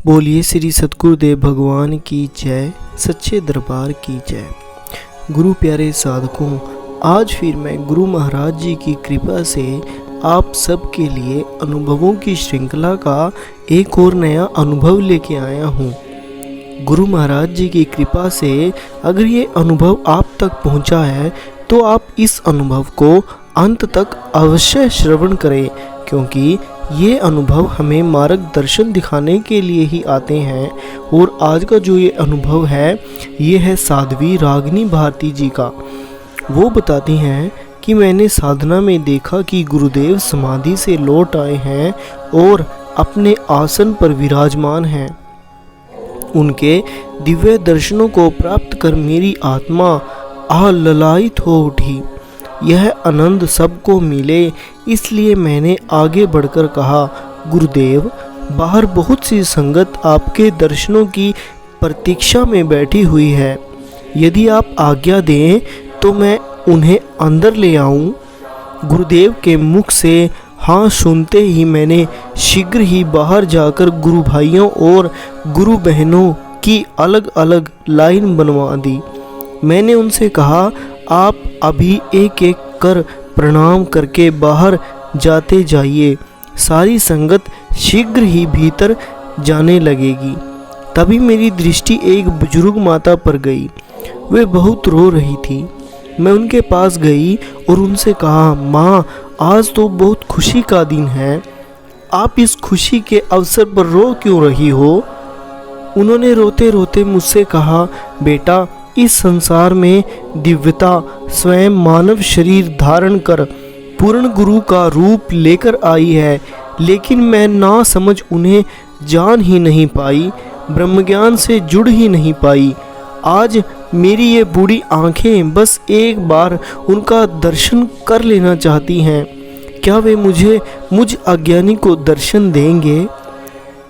बोलिए श्री सतगुरुदेव भगवान की जय, सच्चे दरबार की जय। गुरु प्यारे साधकों, आज फिर मैं गुरु महाराज जी की कृपा से आप सबके लिए अनुभवों की श्रृंखला का एक और नया अनुभव लेके आया हूँ। गुरु महाराज जी की कृपा से अगर ये अनुभव आप तक पहुँचा है तो आप इस अनुभव को अंत तक अवश्य श्रवण करें, क्योंकि ये अनुभव हमें मार्गदर्शन दिखाने के लिए ही आते हैं। और आज का जो ये अनुभव है ये है साध्वी रागिनी भारती जी का। वो बताती हैं कि मैंने साधना में देखा कि गुरुदेव समाधि से लौट आए हैं और अपने आसन पर विराजमान हैं। उनके दिव्य दर्शनों को प्राप्त कर मेरी आत्मा आह्लादित हो उठी। यह आनंद सबको मिले, इसलिए मैंने आगे बढ़कर कहा, गुरुदेव, बाहर बहुत सी संगत आपके दर्शनों की प्रतीक्षा में बैठी हुई है। यदि आप आज्ञा दें तो मैं उन्हें अंदर ले आऊं। गुरुदेव के मुख से हाँ सुनते ही मैंने शीघ्र ही बाहर जाकर गुरु भाइयों और गुरु बहनों की अलग अलग लाइन बनवा दी। मैंने उनसे कहा, आप अभी एक एक कर प्रणाम करके बाहर जाते जाइए, सारी संगत शीघ्र ही भीतर जाने लगेगी। तभी मेरी दृष्टि एक बुजुर्ग माता पर गई। वे बहुत रो रही थी। मैं उनके पास गई और उनसे कहा, माँ, आज तो बहुत खुशी का दिन है, आप इस खुशी के अवसर पर रो क्यों रही हो? उन्होंने रोते रोते मुझसे कहा, बेटा, इस संसार में दिव्यता स्वयं मानव शरीर धारण कर पूर्ण गुरु का रूप लेकर आई है, लेकिन मैं ना समझ उन्हें जान ही नहीं पाई, ब्रह्मज्ञान से जुड़ ही नहीं पाई। आज मेरी ये बूढ़ी आंखें बस एक बार उनका दर्शन कर लेना चाहती हैं। क्या वे मुझ अज्ञानी को दर्शन देंगे?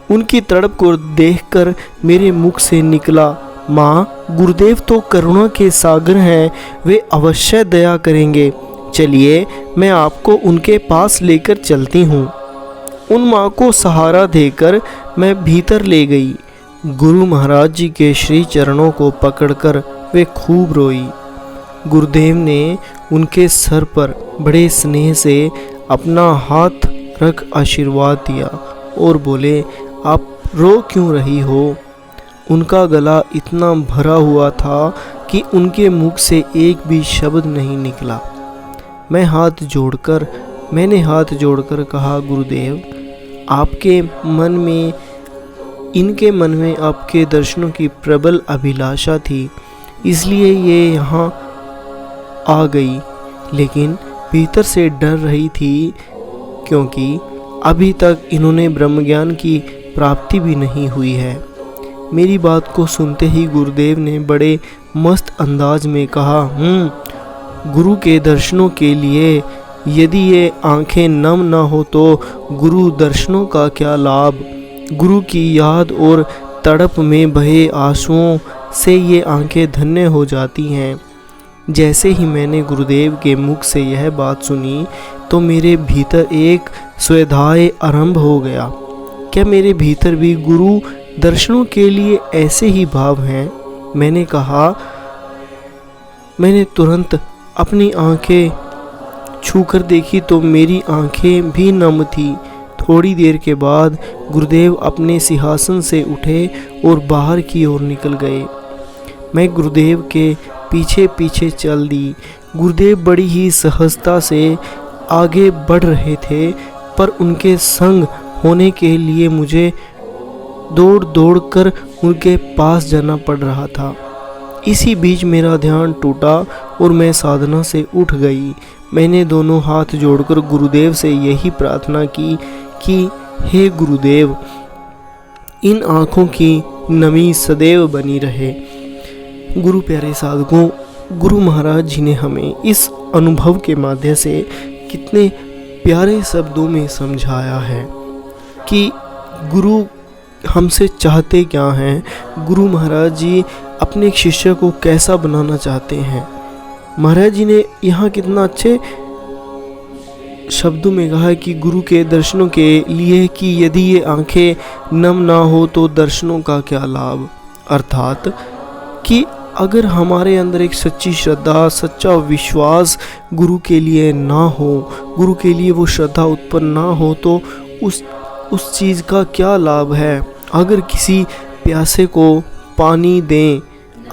उनकी तड़प को देखकर मेरे मुख से निकला, माँ, गुरुदेव तो करुणा के सागर हैं, वे अवश्य दया करेंगे। चलिए, मैं आपको उनके पास लेकर चलती हूँ। उन माँ को सहारा देकर मैं भीतर ले गई। गुरु महाराज जी के श्री चरणों को पकड़कर वे खूब रोई। गुरुदेव ने उनके सर पर बड़े स्नेह से अपना हाथ रख आशीर्वाद दिया और बोले, आप रो क्यों रही हो? उनका गला इतना भरा हुआ था कि उनके मुख से एक भी शब्द नहीं निकला। मैंने हाथ जोड़कर कहा, गुरुदेव, इनके मन में आपके दर्शनों की प्रबल अभिलाषा थी, इसलिए ये यहाँ आ गई, लेकिन भीतर से डर रही थी, क्योंकि अभी तक इन्होंने ब्रह्मज्ञान की प्राप्ति भी नहीं हुई है। मेरी बात को सुनते ही गुरुदेव ने बड़े मस्त अंदाज में कहा, गुरु के दर्शनों के लिए यदि ये आंखें नम न हो तो गुरु दर्शनों का क्या लाभ? गुरु की याद और तड़प में बहे आंसुओं से ये आंखें धन्य हो जाती हैं। जैसे ही मैंने गुरुदेव के मुख से यह बात सुनी तो मेरे भीतर एक स्वाध्याय आरंभ हो गया। क्या मेरे भीतर भी गुरु दर्शनों के लिए ऐसे ही भाव हैं? मैंने कहा। मैंने तुरंत अपनी आंखें छूकर देखी तो मेरी आंखें भी नम थी। थोड़ी देर के बाद गुरुदेव अपने सिंहासन से उठे और बाहर की ओर निकल गए। मैं गुरुदेव के पीछे पीछे चल दी। गुरुदेव बड़ी ही सहजता से आगे बढ़ रहे थे, पर उनके संग होने के लिए मुझे दौड़ दौड़ कर उनके पास जाना पड़ रहा था। इसी बीच मेरा ध्यान टूटा और मैं साधना से उठ गई। मैंने दोनों हाथ जोड़कर गुरुदेव से यही प्रार्थना की कि हे गुरुदेव, इन आँखों की नमी सदैव बनी रहे। गुरु प्यारे साधकों, गुरु महाराज जी ने हमें इस अनुभव के माध्यम से कितने प्यारे शब्दों में समझाया है कि गुरु हमसे चाहते क्या हैं, गुरु महाराज जी अपने शिष्य को कैसा बनाना चाहते हैं। महाराज जी ने यहाँ कितना अच्छे शब्दों में कहा है कि गुरु के दर्शनों के लिए कि यदि ये आंखें नम ना हो तो दर्शनों का क्या लाभ। अर्थात कि अगर हमारे अंदर एक सच्ची श्रद्धा, सच्चा विश्वास गुरु के लिए ना हो, गुरु के लिए वो श्रद्धा उत्पन्न ना हो तो उस चीज़ का क्या लाभ है। अगर किसी प्यासे को पानी दें,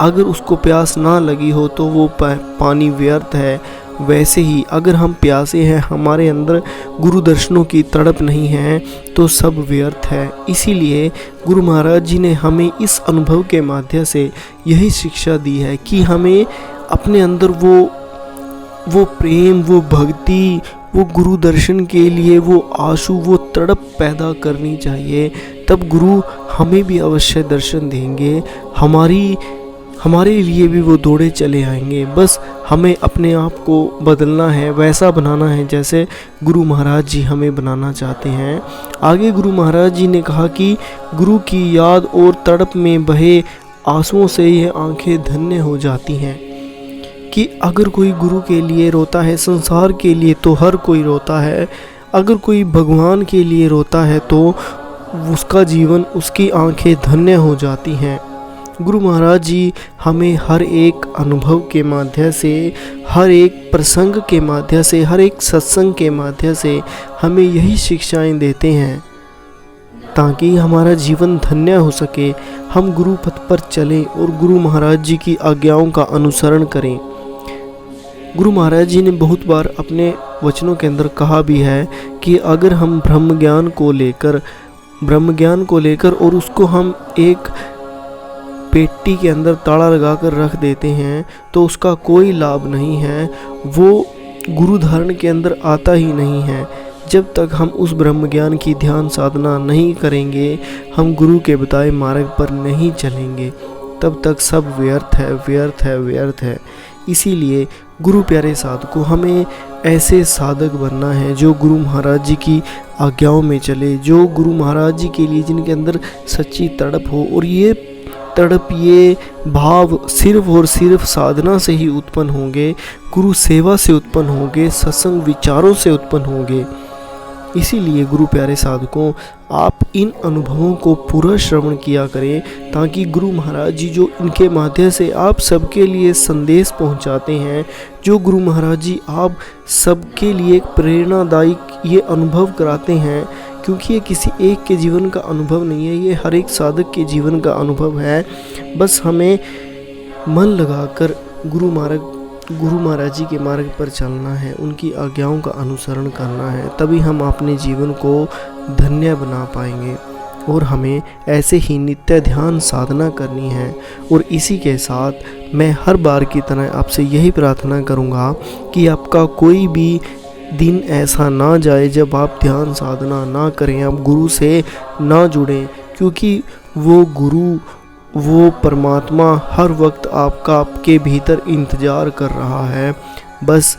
अगर उसको प्यास ना लगी हो तो वो पानी व्यर्थ है। वैसे ही अगर हम प्यासे हैं, हमारे अंदर गुरु दर्शनों की तड़प नहीं है तो सब व्यर्थ है। इसीलिए गुरु महाराज जी ने हमें इस अनुभव के माध्यम से यही शिक्षा दी है कि हमें अपने अंदर वो प्रेम, वो भक्ति, वो गुरु दर्शन के लिए वो आशु, वो तड़प पैदा करनी चाहिए। तब गुरु हमें भी अवश्य दर्शन देंगे, हमारे लिए भी वो दौड़े चले आएंगे। बस हमें अपने आप को बदलना है, वैसा बनाना है जैसे गुरु महाराज जी हमें बनाना चाहते हैं। आगे गुरु महाराज जी ने कहा कि गुरु की याद और तड़प में बहे आंसुओं से ये आंखें धन्य हो जाती हैं। कि अगर कोई गुरु के लिए रोता है, संसार के लिए तो हर कोई रोता है, अगर कोई भगवान के लिए रोता है तो उसका जीवन, उसकी आंखें धन्य हो जाती हैं। गुरु महाराज जी हमें हर एक अनुभव के माध्यम से, हर एक प्रसंग के माध्यम से, हर एक सत्संग के माध्यम से हमें यही शिक्षाएं देते हैं ताकि हमारा जीवन धन्य हो सके। हम गुरु पथ पर चलें और गुरु महाराज जी की आज्ञाओं का अनुसरण करें। गुरु महाराज जी ने बहुत बार अपने वचनों के अंदर कहा भी है कि अगर हम ब्रह्म ज्ञान को लेकर और उसको हम एक पेटी के अंदर ताला लगाकर रख देते हैं तो उसका कोई लाभ नहीं है, वो गुरु धारण के अंदर आता ही नहीं है। जब तक हम उस ब्रह्म ज्ञान की ध्यान साधना नहीं करेंगे, हम गुरु के बताए मार्ग पर नहीं चलेंगे, तब तक सब व्यर्थ है। इसीलिए गुरु प्यारे साधकों, हमें ऐसे साधक बनना है जो गुरु महाराज जी की आज्ञाओं में चले, जो गुरु महाराज जी के लिए जिनके अंदर सच्ची तड़प हो। और ये तड़प, ये भाव सिर्फ और सिर्फ साधना से ही उत्पन्न होंगे, गुरु सेवा से उत्पन्न होंगे, सत्संग विचारों से उत्पन्न होंगे। इसीलिए गुरु प्यारे साधकों, आप इन अनुभवों को पूरा श्रवण किया करें ताकि गुरु महाराज जी जो इनके माध्यम से आप सबके लिए संदेश पहुंचाते हैं, जो गुरु महाराज जी आप सबके लिए प्रेरणादायक ये अनुभव कराते हैं, क्योंकि ये किसी एक के जीवन का अनुभव नहीं है, ये हर एक साधक के जीवन का अनुभव है। बस हमें मन लगाकर गुरु महाराज जी के मार्ग पर चलना है, उनकी आज्ञाओं का अनुसरण करना है, तभी हम अपने जीवन को धन्य बना पाएंगे। और हमें ऐसे ही नित्य ध्यान साधना करनी है। और इसी के साथ मैं हर बार की तरह आपसे यही प्रार्थना करूँगा कि आपका कोई भी दिन ऐसा ना जाए जब आप ध्यान साधना ना करें, आप गुरु से ना जुड़ें, क्योंकि वो गुरु, वो परमात्मा हर वक्त आपके भीतर इंतज़ार कर रहा है। बस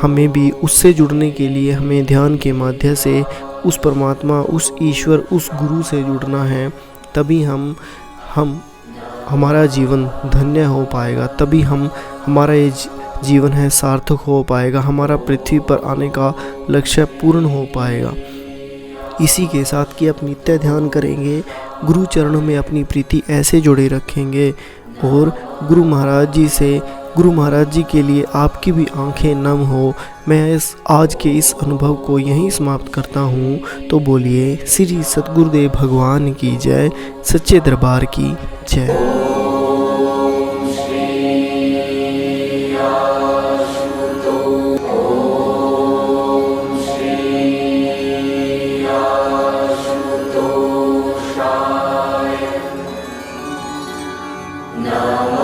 हमें भी उससे जुड़ने के लिए हमें ध्यान के माध्यम से उस परमात्मा, उस ईश्वर, उस गुरु से जुड़ना है। तभी हमारा जीवन धन्य हो पाएगा, तभी हमारा ये जीवन है सार्थक हो पाएगा, हमारा पृथ्वी पर आने का लक्ष्य पूर्ण हो पाएगा। इसी के साथ कि आप नित्य ध्यान करेंगे, गुरु चरणों में अपनी प्रीति ऐसे जोड़े रखेंगे और गुरु महाराज जी के लिए आपकी भी आंखें नम हो। मैं आज के इस अनुभव को यहीं समाप्त करता हूँ। तो बोलिए श्री सतगुरुदेव भगवान की जय, सच्चे दरबार की जय। No.